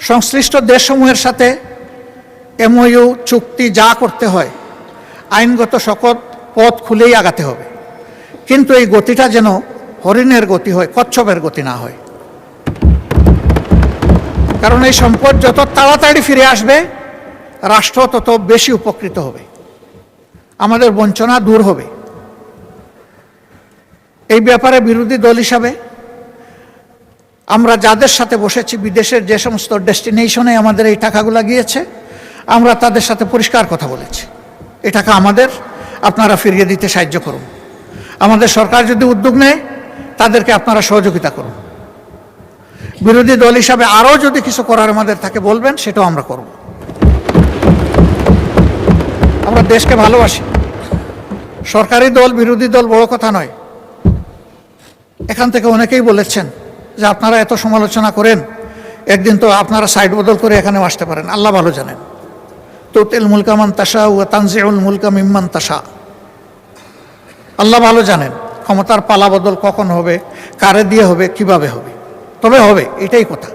সংশ্লিষ্ট দেশসমূহের সাথে এমওইউ চুক্তি যা করতে হয় আইনগত সকল পথ খুলেই আগাতে হবে, কিন্তু এই গতিটা যেন হরিণের গতি হয়, কচ্ছপের গতি না হয়। কারণ এই সম্পদ যত তাড়াতাড়ি ফিরে আসবে রাষ্ট্র তত বেশি উপকৃত হবে, আমাদের বঞ্চনা দূর হবে। এই ব্যাপারে বিরোধী দল হিসাবে আমরা যাদের সাথে বসেছি, বিদেশের যে সমস্ত ডেস্টিনেশনে আমাদের এই টাকাগুলো গিয়েছে, আমরা তাদের সাথে পরিষ্কার কথা বলেছি, এই টাকা আমাদের, আপনারা ফিরিয়ে দিতে সাহায্য করুন। আমাদের সরকার যদি উদ্যোগ নেয় তাদেরকে আপনারা সহযোগিতা করুন। বিরোধী দল হিসাবে আরও যদি কিছু করার আমাদের থাকে বলবেন, সেটাও আমরা করব। আমরা দেশকে ভালোবাসি। সরকারি দল বিরোধী দল বড় কথা নয়। এখান থেকে অনেকেই বলেছেন যে আপনারা এত সমালোচনা করেন, একদিন তো আপনারা সাইড বদল করে এখানেও আসতে পারেন। আল্লাহ ভালো জানেন। তুতিল মুলকা মান তাশা ওয়া তানজিউল মুলকা মিম্মান তাশা। আল্লাহ ভালো জানেন ক্ষমতার পালা বদল কখন হবে, কারে দিয়ে হবে, কিভাবে হবে, তবে হবে, এটাই কথা।